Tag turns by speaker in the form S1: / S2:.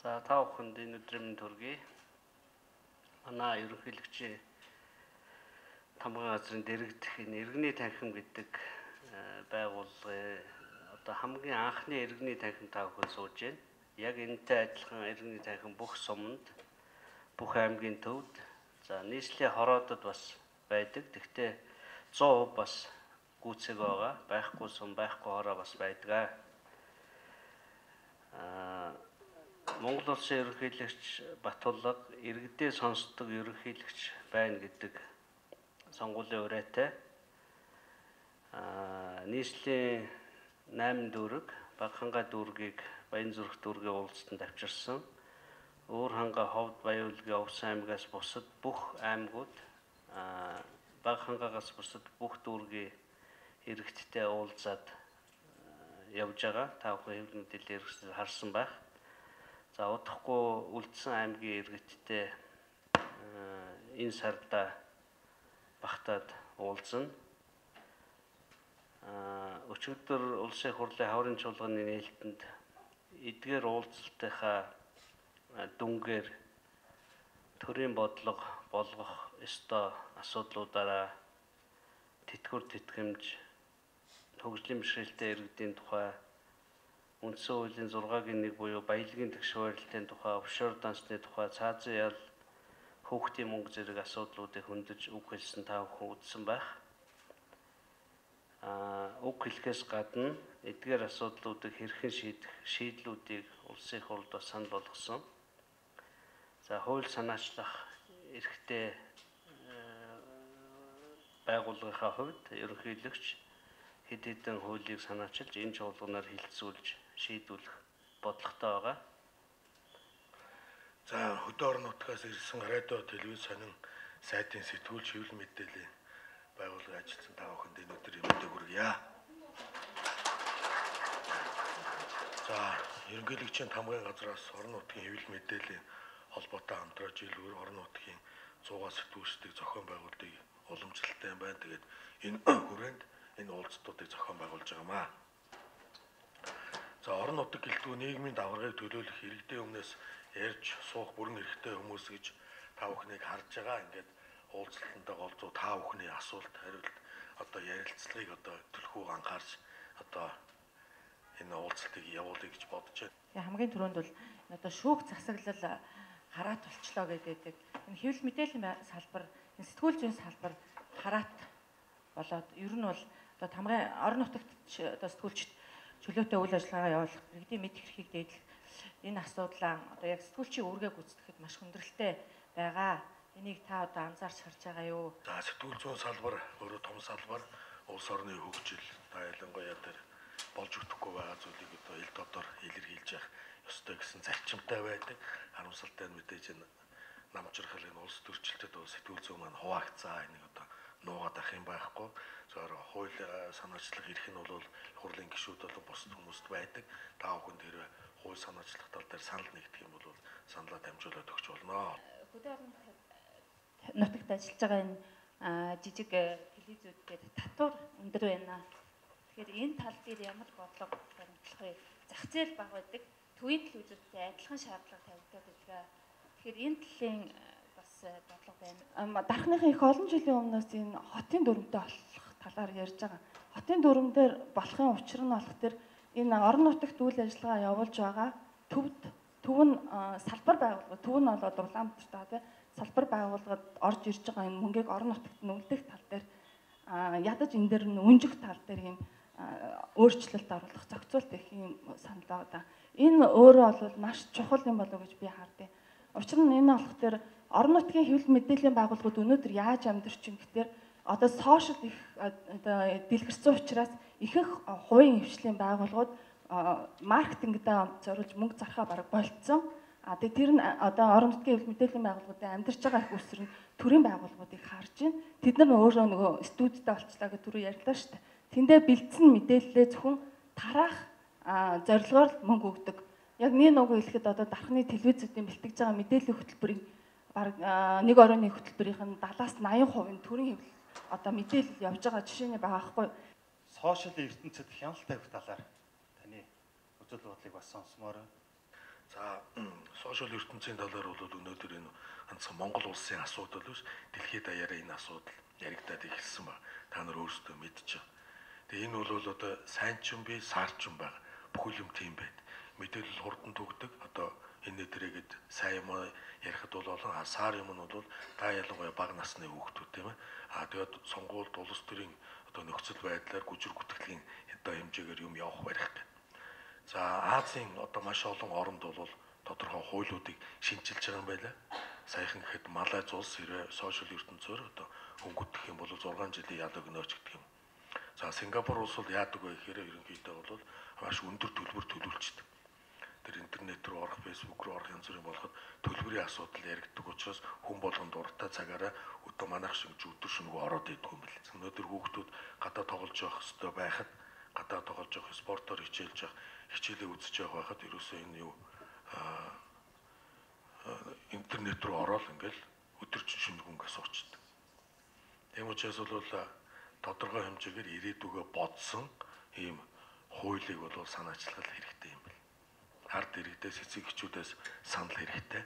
S1: За та бүхэнд энэ өдрийн мэнд хүргэе. Манай ерөнхийлөгчийн тамгын газрын дэргэдэх энэ иргэний танхим гэдэг байгууллагын одоо хамгийн анхны иргэний танхим та бүхэн сууж байна. Яг энэтэй адилхан иргэний танхим бүх суманд, бүх аймгийн төвд, за нийслэлийн хороодод бас байдаг. Тэгвэл 100% бас гүйцэг байгаа. Байхгүй сум, байхгүй хороо бас байдаг. Монгол Улсын ерөнхийлөгч Батулга иргэдээ сонсдог ерөнхийлөгч байна гэдэг сонгуулийн урайтай нийслэлийн 8 дүүрэг, Багхангаа дүүргийг Баянзүрх дүүргийн уулзалтанд авчирсан. Өөр хангаа Ховд, Баян-Улгийн Овсон аймгаас бусад бүх аймагуд, Багхангаагаас бусад бүх дүүргийн иргэдтэй уулзаад явж байгаа. Та бүхэн хэвлэл мэдээлэл харсан байх. За удахгүй үлдсэн аймгийн иргэдтэй энэ сарда багтаад уулзна. Өчигдөр улсын хурлын хаврын чуулганы нээлтэнд эдгээр уулзалтынхаа дүнгээр төрийн бодлого болгох ёстой асуудлуудаараа тэтгэвэр тэтгэмж, хөгжлийн бэрхшээлтэй иргэдийн тухай, үндсэн хуулийн 6-гийн 1 буюу баялагын тэгш барилтын тухай, офшор дансны тухай, цаазын ял, хүүхдийн мөнгө зэрэг асуудлуудыг хөндөж үг хэлсэн та бүхэн үзсэн байх. Үг хэлэхээс гадна эдгээр асуудлуудыг хэрхэн шийдэх шийдлүүдийг улсын хурлд бас санал болгосон. За хууль санаачлах эрхтэй байгууллагынхаа хувьд ерөнхийлөгч хэд хэдэн хуулийг санаачилж энэ чуулганаар хилцүүлж шийдвэрлэх бодлоготой байгаа.
S2: За хөдөө орон нутгаас ирсэн радио, телевиз сонин сайтын сэтгүүлч хэвлэл мэдээллийн байгууллагын ажилтсан та бүхэнд энэ өдрийн мэдээг хүргье. За ерөнхийлөгчийн тамгын газраас орон нутгийн хэвлэл мэдээллийн холбоотой хамтран жил орон нутгийн 100-аас сэтгүүлчдийг зохион байгуулалтыг уламжлалтай юм байна. Тэгээд энэ хүрээнд энэ уулзалтуудыг зохион байгуулж байгаамаа. За орон нутаг гэлтгүй нийгмийн давхаргыг төлөөлөх иргэдийн өмнөөс ярьж суух бүрэн эрхтэй хүмүүс гэж та бүхнийг харж байгаа. Ингээд уулзалтандаа голзуу та бүхний асуулт хариулт одоо ярилцлагыг одоо төлхөө анхаарч одоо энэ уулзалтыг явуулъя гэж бодож байна.
S3: Хамгийн түрүүнд бол одоо шүүх засаглал хараат болчлоо гэдэг. Энэ хэвлэл мэдээллийн салбар, энэ сэтгүүл зүйн салбар хараат болоод ер нь бол одоо тамгын орон нутагт одоо сэтгүүлчд чөлөөтэй үйл ажиллагаагаа явуулах, иргэдийн мэдэх эрхийг дэглэх энэ асуудлаа одоо яг сэтгүүлчийн үүргээ гүйцэтгэхэд маш хүндрэлтэй байгаа. Энийг та одоо анзаарч харж байгаа юу?
S2: За сэтгүүл зүйн салбар өөрөө том салбар, улс орны хөгжил, ялангуяа дээр болж өгөхгүй байгаа зүйлийг одоо ил тодор илэрхийлж явах ёстой гэсэн зарчимтай байдаг. Харамсалтай нь мэдээж энэ намжирхал энэ улс төрчлөлтөд бол сэтгүүл зүйн маань хуваагдсан. Энийг одоо нуугаад ах юм байхгүй. Зөвхөн хууль санаачлах эрх нь бол хурлын гишүүд болон бусад хүмүүст байдаг. Та бүхэнд хэрвээ хууль санаачлах тал дээр санал нэгдэх юм бол саналаа дамжуулаад өгч болно.
S3: Хөдөө орон нутагт ажиллаж байгаа энэ жижиг телевизүүд гээд татвар өндөр байна. Тэгэхээр энэ тал дээр ямар бодлого баримтлах вэ? Зах зээл бага байдаг. Төвийн телевизүүдтэй адилхан шаардлага тавигдаад байдаг. Тэгэхээр энэ талын бас бодлого байна. Дархныхын их олон жилийн өмнөөс энэ хотын дүрмтэй болох талаар ярьж байгаа. Хотын дүрмээр болохын учир нь болох тэр энэ орон нутагт үйл ажиллагаа явуулж байгаа төв нь салбар байгууллага, төв нь болоод Улаанбаатар та салбар байгууллагад орж ирж байгаа энэ мөнгийг орон нутагт нүлдэх тал дээр ядаж энэ дээр нь үнжих тал дээр юм өөрчлөлт оруулах, зохицуулт их юм саналаа да. Энэ өөрөө бол маш чухал юм болов уу гэж би хардیں۔ Учир нь энэ болох тэр орон нутгийн хэвлэл мэдээллийн байгууллагууд өнөөдөр яаж амьдарч байна гэхээр одоо сошиал их одоо дэлгэрсэн учраас ихэнх хувийн хвшлийн байгууллагууд маркетингдээ зориулж мөнгө зархаа бараг болцсон. Тэгээ тэр нь одоо орон нутгийн хэвлэл мэдээллийн байгууллагуудын амьдарч байгаа их үсэр нь төрийн байгууллагуудыг харж байна. Тэд нар өөрөө нөгөө студидтэй болчлаа гэж түрүү ярьлаа шүү дээ. Тэндээ бэлдсэн мэдээлэлээ зөвхөн тараах зорилгоор мөнгө өгдөг. Яг нэг хэлэхэд одоо дархны телевизүүдийн бэлтгэж байгаа мэдээллийн хөтөлбөрийн бараг 1.1 хөтөлбөрийнх нь 70-80% нь төрийн хэвлэл одоо мэдээлэл явж байгаа жишээний байгаа байхгүй.
S4: Сошиал ертөнцид хяналт тавих талаар таны үзэл бодлыг бас сонсомоор.
S2: За сошиал ертөнцийн талаар бол өнөөдөр энэ ганцхан Монгол улсын асуудал биш, дэлхийд даяараа энэ асуудал яригдаад эхэлсэн ба та нар өөрсдөө мэдчихэв. Тэгээ энэ бол одоо сайн ч юм бий, сар ч юм байна. Бүхэл юм тийм байд. Мэдээлэл хурдан төгдөг. Одоо энэ дээрээгээд сайн юм ярихад бол олон сар юм нь бол та ялангуяа бага насны хүүхдүүд тийм ээ. Тэгээд сонгуульд улс төрийн одоо нөхцөл байдлаар гүжир гүтгэлийн одоо хэмжээгээр юм явах барих гэх. За Азийн одоо маш олон оронд бол тодорхой хуулиудыг шинжилж байгаа юм байна. Саяхан гэхэд Малайз улс хэрвээ сошиал ертөнцөөр одоо хөнгөдөх юм бол 6 жилийн ял өгнөж гэдэг юм. За Сингапур улс бол яадаг вэ гэхээр ерөнхийдөө бол маш өндөр төлбөр төлүүлчихдэг. Тэр интернет рүү орох, фэйсбүүк рүү орох янз бүрийн болоход төлбөрийн асуудал яригддаг учраас хүн болгонд дуртай цагаараа өдөө манайх шиг өдөр шөнөгүй ороод идэх юм бэл. Өнөөдөр хүүхдүүд гадаа тоглож явах хэрэгтэй байхад, гадаа тоглож явах, спортоор хичээлж явах, хичээлээ үзэж явах байхад ерөөсөө энэ юу интернет рүү ороод ингээл өдөр шөнөгүй ингээс суучдаг. Тийм учраас бол тодорхой хэмжээгээр ирээдүгөө бодсон ийм хуулийг бол санаачлагал хэрэгтэй юм байна. Ард иргэдээс эцэг эхчүүдээс санал хэрэгтэй.